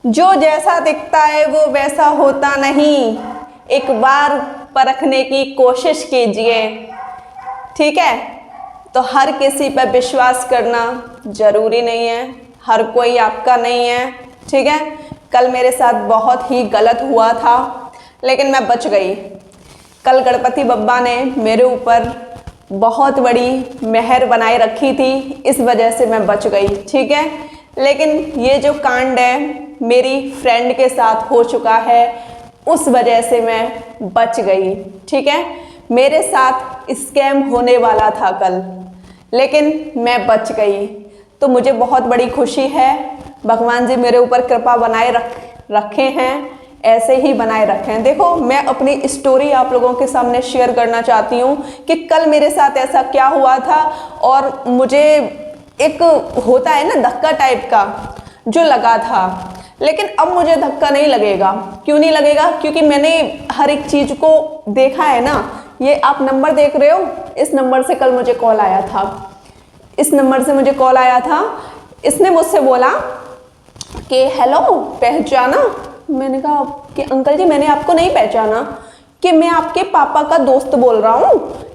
जो जैसा दिखता है वो वैसा होता नहीं, एक बार परखने की कोशिश कीजिए। ठीक है, तो हर किसी पर विश्वास करना जरूरी नहीं है, हर कोई आपका नहीं है। ठीक है, कल मेरे साथ बहुत ही गलत हुआ था लेकिन मैं बच गई। कल गणपति बप्पा ने मेरे ऊपर बहुत बड़ी मेहर बनाए रखी थी, इस वजह से मैं बच गई। ठीक है, लेकिन ये जो कांड है मेरी फ्रेंड के साथ हो चुका है, उस वजह से मैं बच गई। ठीक है, मेरे साथ स्कैम होने वाला था कल, लेकिन मैं बच गई, तो मुझे बहुत बड़ी खुशी है। भगवान जी मेरे ऊपर कृपा बनाए रखे हैं, ऐसे ही बनाए रखें। देखो, मैं अपनी स्टोरी आप लोगों के सामने शेयर करना चाहती हूँ कि कल मेरे साथ ऐसा क्या हुआ था, और मुझे एक होता है ना धक्का टाइप का जो लगा था, लेकिन अब मुझे धक्का नहीं लगेगा। क्यों नहीं लगेगा? क्योंकि मैंने हर एक चीज को देखा है ना। ये आप नंबर देख रहे हो, इस नंबर से कल मुझे कॉल आया था, इस नंबर से मुझे कॉल आया था। इसने मुझसे बोला कि हेलो, पहचाना? मैंने कहा कि अंकल जी मैंने आपको नहीं पहचाना, कि मैं आपके पापा का दोस्त बोल रहा हूँ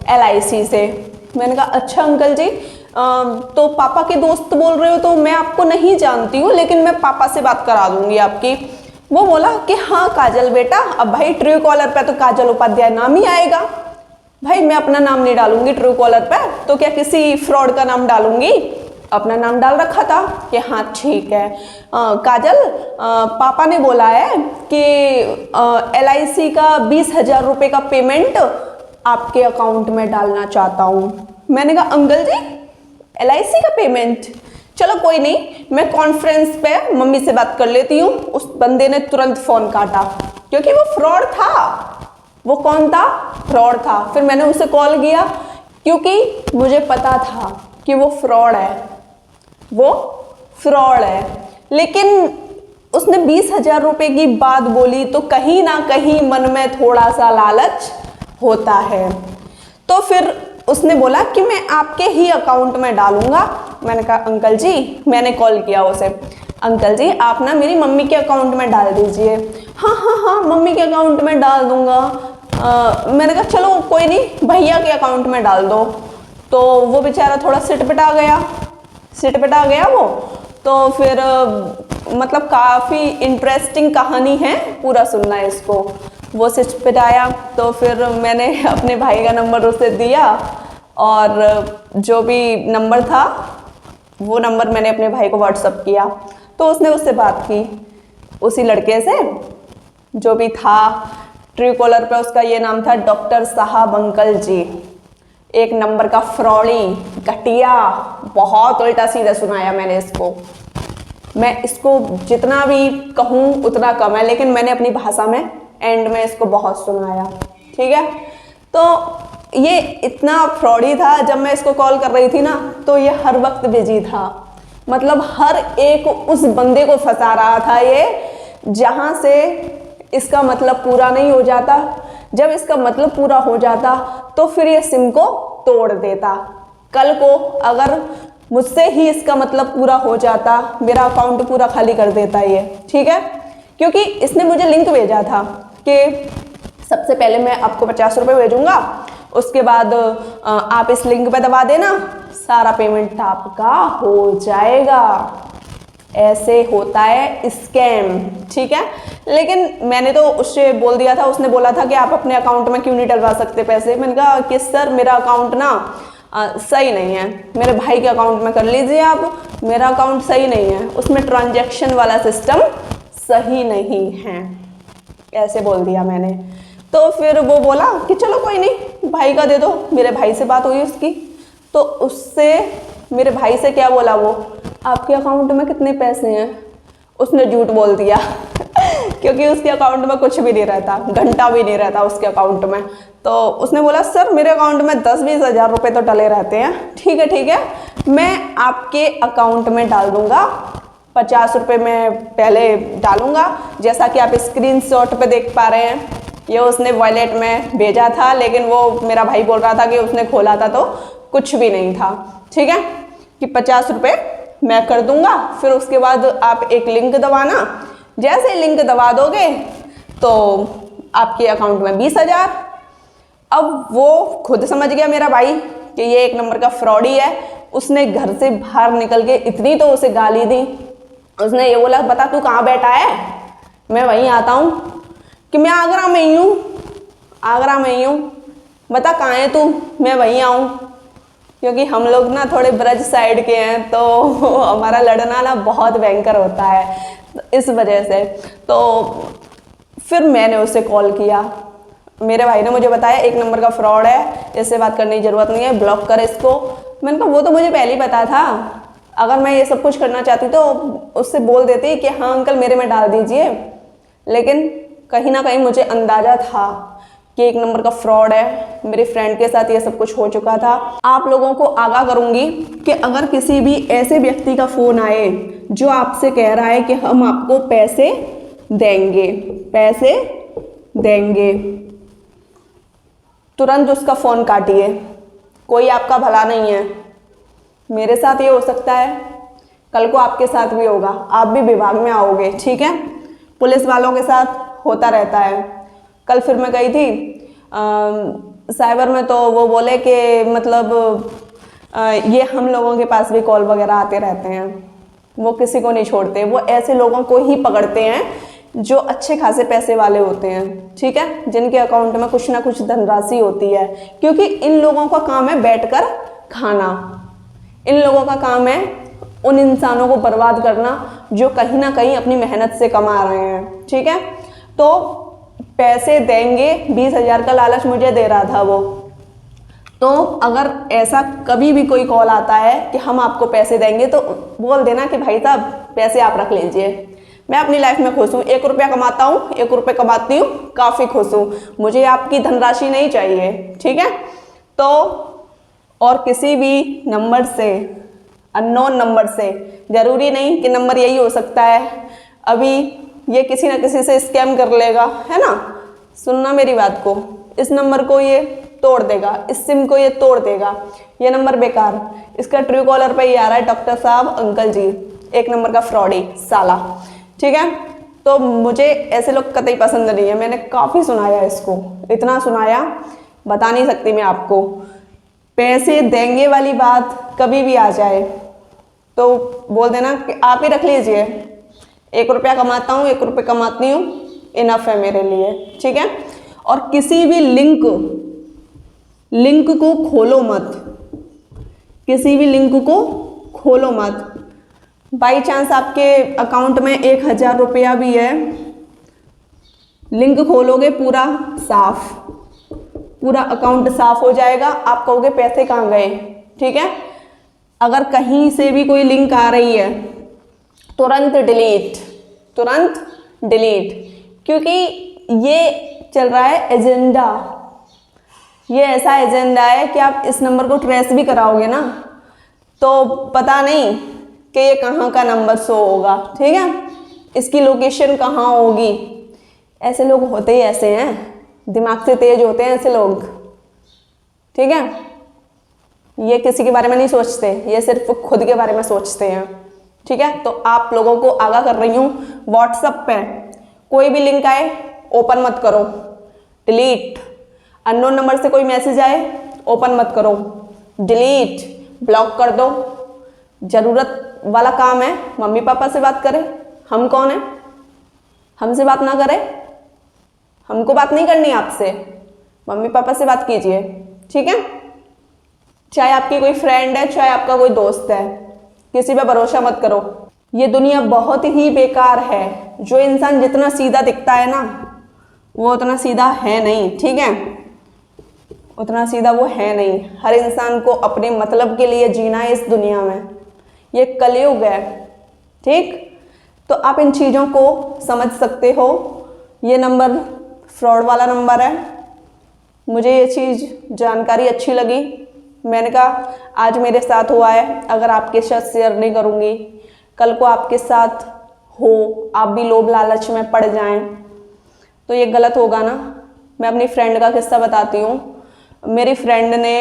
LIC से। मैंने कहा अच्छा अंकल जी, तो पापा के दोस्त बोल रहे हो तो मैं आपको नहीं जानती हूँ, लेकिन मैं पापा से बात करा दूंगी आपकी। वो बोला कि हाँ काजल बेटा, अब भाई ट्रू कॉलर पे तो काजल उपाध्याय नाम ही आएगा। भाई मैं अपना नाम नहीं डालूंगी ट्रू कॉलर पे, तो क्या किसी फ्रॉड का नाम डालूंगी? अपना नाम डाल रखा था कि हाँ ठीक है काजल, पापा ने बोला है कि LIC का 20,000 रुपये का पेमेंट आपके अकाउंट में डालना चाहता हूँ। मैंने कहा अंकल जी LIC का पेमेंट, चलो कोई नहीं, मैं कॉन्फ्रेंस पे मम्मी से बात कर लेती हूँ। उस बंदे ने तुरंत फोन काटा, क्योंकि वो फ्रॉड था। वो कौन था? फ्रॉड था। फिर मैंने उसे कॉल किया, क्योंकि मुझे पता था कि वो फ्रॉड है, वो फ्रॉड है। लेकिन उसने 20,000 रुपये की बात बोली, तो कहीं ना कहीं मन में थोड़ा सा लालच होता है। तो फिर उसने बोला कि मैं आपके ही अकाउंट में डालूंगा। मैंने कहा अंकल जी, मैंने कॉल किया उसे, अंकल जी आप ना मेरी मम्मी के अकाउंट में डाल दीजिए। हाँ हाँ हाँ मम्मी के अकाउंट में डाल दूंगा। मैंने कहा चलो कोई नहीं, भैया के अकाउंट में डाल दो। तो वो बेचारा थोड़ा सिटपिटा गया वो। तो फिर मतलब काफ़ी इंटरेस्टिंग कहानी है, पूरा सुनना है इसको। वो सिटपिटाया, तो फिर मैंने अपने भाई का नंबर उसे दिया, और जो भी नंबर था वो नंबर मैंने अपने भाई को व्हाट्सअप किया। तो उसने उससे बात की, उसी लड़के से जो भी था। ट्रू कॉलर पे उसका ये नाम था डॉक्टर साहब अंकल जी। एक नंबर का फ्रॉडी, घटिया, बहुत उल्टा सीधा सुनाया मैंने इसको। मैं इसको जितना भी कहूँ उतना कम है, लेकिन मैंने अपनी भाषा में एंड में इसको बहुत सुनाया। ठीक है, तो ये इतना फ्रॉडी था। जब मैं इसको कॉल कर रही थी ना, तो ये हर वक्त बिजी था, मतलब हर एक उस बंदे को फंसा रहा था ये, जहाँ से इसका मतलब पूरा नहीं हो जाता। जब इसका मतलब पूरा हो जाता तो फिर ये सिम को तोड़ देता। कल को अगर मुझसे ही इसका मतलब पूरा हो जाता, मेरा अकाउंट पूरा खाली कर देता ये। ठीक है, क्योंकि इसने मुझे लिंक भेजा था कि सबसे पहले मैं आपको 50 रुपये भेजूंगा, उसके बाद आप इस लिंक पे दबा देना, सारा पेमेंट आपका हो जाएगा। ऐसे होता है स्कैम। ठीक है, लेकिन मैंने तो उससे बोल दिया था, उसने बोला था कि आप अपने अकाउंट में क्यों नहीं डलवा सकते पैसे। मैंने कहा कि सर मेरा अकाउंट ना सही नहीं है, मेरे भाई के अकाउंट में कर लीजिए आप, मेरा अकाउंट सही नहीं है, उसमें ट्रांजैक्शन वाला सिस्टम सही नहीं है, ऐसे बोल दिया मैंने। तो फिर वो बोला कि चलो कोई नहीं, भाई का दे दो। मेरे भाई से बात हुई उसकी, तो उससे मेरे भाई से क्या बोला वो, आपके अकाउंट में कितने पैसे हैं? उसने झूठ बोल दिया क्योंकि उसके अकाउंट में कुछ भी नहीं रहता, घंटा भी नहीं रहता उसके अकाउंट में। तो उसने बोला सर मेरे अकाउंट में 10-20 हज़ार रुपये तो डले रहते हैं। ठीक है, मैं आपके अकाउंट में डाल दूंगा, 50 रुपये मैं पहले डालूंगा, जैसा कि आप स्क्रीनशॉट पे देख पा रहे हैं। ये उसने वॉलेट में भेजा था, लेकिन वो मेरा भाई बोल रहा था कि उसने खोला था तो कुछ भी नहीं था। ठीक है, कि 50 रुपये मैं कर दूंगा, फिर उसके बाद आप एक लिंक दबाना, जैसे लिंक दबा दोगे तो आपके अकाउंट में 20,000। अब वो खुद समझ गया मेरा भाई कि ये एक नंबर का फ्रॉडी है। उसने घर से बाहर निकल के इतनी तो उसे गाली दी। उसने ये बोला, बता तू कहाँ बैठा है, मैं वहीं आता हूँ। कि मैं आगरा में ही हूँ, आगरा में ही हूँ, बता कहाँ है तू, मैं वहीं आऊँ। क्योंकि हम लोग ना थोड़े ब्रज साइड के हैं तो हमारा लड़ना ना बहुत भयंकर होता है, इस वजह से। तो फिर मैंने उसे कॉल किया, मेरे भाई ने मुझे बताया एक नंबर का फ्रॉड है, इससे बात करने की ज़रूरत नहीं है, ब्लॉक कर इसको। मैंने कहा वो तो मुझे पहले ही पता था, अगर मैं ये सब कुछ करना चाहती तो उससे बोल देती कि हाँ अंकल मेरे में डाल दीजिए। लेकिन कहीं ना कहीं मुझे अंदाज़ा था कि एक नंबर का फ्रॉड है, मेरी फ्रेंड के साथ ये सब कुछ हो चुका था। आप लोगों को आगाह करूँगी कि अगर किसी भी ऐसे व्यक्ति का फ़ोन आए जो आपसे कह रहा है कि हम आपको पैसे देंगे, पैसे देंगे, तुरंत उसका फ़ोन काटिए। कोई आपका भला नहीं है। मेरे साथ ये हो सकता है, कल को आपके साथ भी होगा, आप भी विभाग में आओगे, ठीक है। पुलिस वालों के साथ होता रहता है। कल फिर मैं गई थी साइबर में, तो वो बोले कि मतलब ये हम लोगों के पास भी कॉल वगैरह आते रहते हैं, वो किसी को नहीं छोड़ते, वो ऐसे लोगों को ही पकड़ते हैं जो अच्छे खासे पैसे वाले होते हैं, ठीक है, जिनके अकाउंट में कुछ ना कुछ धनराशि होती है। क्योंकि इन लोगों का काम है बैठकर खाना, इन लोगों का काम है उन इंसानों को बर्बाद करना जो कहीं ना कहीं अपनी मेहनत से कमा रहे हैं, ठीक है। तो पैसे देंगे, 20,000 का लालच मुझे दे रहा था वो। तो अगर ऐसा कभी भी कोई कॉल आता है कि हम आपको पैसे देंगे तो बोल देना कि भाई साहब पैसे आप रख लीजिए, मैं अपनी लाइफ में खुश हूँ, 1 रुपया कमाता हूँ, 1 रुपये कमाती हूँ, काफ़ी खुश हूँ, मुझे आपकी धनराशि नहीं चाहिए, ठीक है। तो और किसी भी नंबर से, अननोन नंबर से, ज़रूरी नहीं कि नंबर यही हो सकता है, अभी ये किसी ना किसी से स्कैम कर लेगा, है ना। सुनना मेरी बात को, इस नंबर को ये तोड़ देगा, इस सिम को ये तोड़ देगा, ये नंबर बेकार। इसका ट्रू कॉलर पे ये आ रहा है, डॉक्टर साहब, अंकल जी, एक नंबर का फ्रॉडी साला, ठीक है। तो मुझे ऐसे लोग कतई पसंद नहीं है। मैंने काफ़ी सुनाया इसको, इतना सुनाया बता नहीं सकती मैं आपको। पैसे देंगे वाली बात कभी भी आ जाए तो बोल देना कि आप ही रख लीजिए, 1 रुपया कमाता हूँ, 1 रुपये कमाती हूँ, इनफ है मेरे लिए, ठीक है। और किसी भी लिंक को खोलो मत, किसी भी लिंक को खोलो मत। बाई चांस आपके अकाउंट में 1,000 रुपया भी है, लिंक खोलोगे पूरा साफ, पूरा अकाउंट साफ हो जाएगा, आप कहोगे पैसे कहाँ गए, ठीक है। अगर कहीं से भी कोई लिंक आ रही है तुरंत डिलीट, तुरंत डिलीट। क्योंकि ये चल रहा है एजेंडा, ये ऐसा एजेंडा है कि आप इस नंबर को ट्रेस भी कराओगे ना तो पता नहीं कि ये कहाँ का नंबर शो होगा, ठीक है, इसकी लोकेशन कहाँ होगी। ऐसे लोग होते ही ऐसे हैं, दिमाग से तेज होते हैं ऐसे लोग, ठीक है। ये किसी के बारे में नहीं सोचते, ये सिर्फ खुद के बारे में सोचते हैं, ठीक है। तो आप लोगों को आगाह कर रही हूँ, व्हाट्सएप पे कोई भी लिंक आए ओपन मत करो, डिलीट। अननोन नंबर से कोई मैसेज आए ओपन मत करो, डिलीट, ब्लॉक कर दो। ज़रूरत वाला काम है मम्मी पापा से बात करें, हम कौन है, हमसे बात ना करें, हमको बात नहीं करनी आपसे, मम्मी पापा से बात कीजिए, ठीक है। चाहे आपकी कोई फ्रेंड है, चाहे आपका कोई दोस्त है, किसी पे भरोसा मत करो। ये दुनिया बहुत ही बेकार है। जो इंसान जितना सीधा दिखता है ना वो उतना सीधा है नहीं, ठीक है, उतना सीधा वो है नहीं। हर इंसान को अपने मतलब के लिए जीना है इस दुनिया में, ये कलयुग है, ठीक। तो आप इन चीज़ों को समझ सकते हो। ये नंबर फ्रॉड वाला नंबर है, मुझे ये चीज़ जानकारी अच्छी लगी, मैंने कहा आज मेरे साथ हुआ है, अगर आपके साथ शेयर नहीं करूँगी कल को आपके साथ हो, आप भी लोभ लालच में पड़ जाएं तो ये गलत होगा ना। मैं अपनी फ्रेंड का किस्सा बताती हूँ। मेरी फ्रेंड ने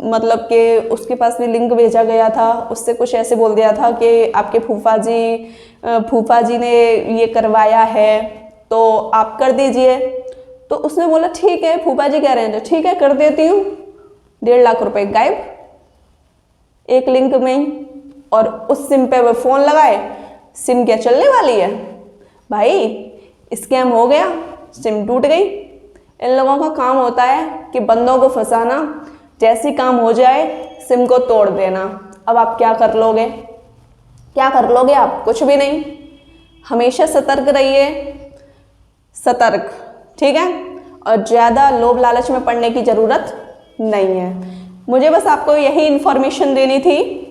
मतलब कि उसके पास भी लिंक भेजा गया था, उससे कुछ ऐसे बोल दिया था कि आपके फूफा जी ने ये करवाया है तो आप कर दीजिए। तो उसने बोला ठीक है, फूफा जी कह रहे हैं तो ठीक है कर देती हूँ। 1.5 लाख रुपए गायब एक लिंक में ही। और उस सिम पे वो फ़ोन लगाए, सिम क्या चलने वाली है भाई, स्कैम हो गया, सिम टूट गई। इन लोगों का काम होता है कि बंदों को फंसाना, जैसी काम हो जाए सिम को तोड़ देना। अब आप क्या कर लोगे, क्या कर लोगे आप? कुछ भी नहीं। हमेशा सतर्क रहिए, सतर्क, ठीक है। और ज़्यादा लोभ लालच में पड़ने की ज़रूरत नहीं है। मुझे बस आपको यही इन्फॉर्मेशन देनी थी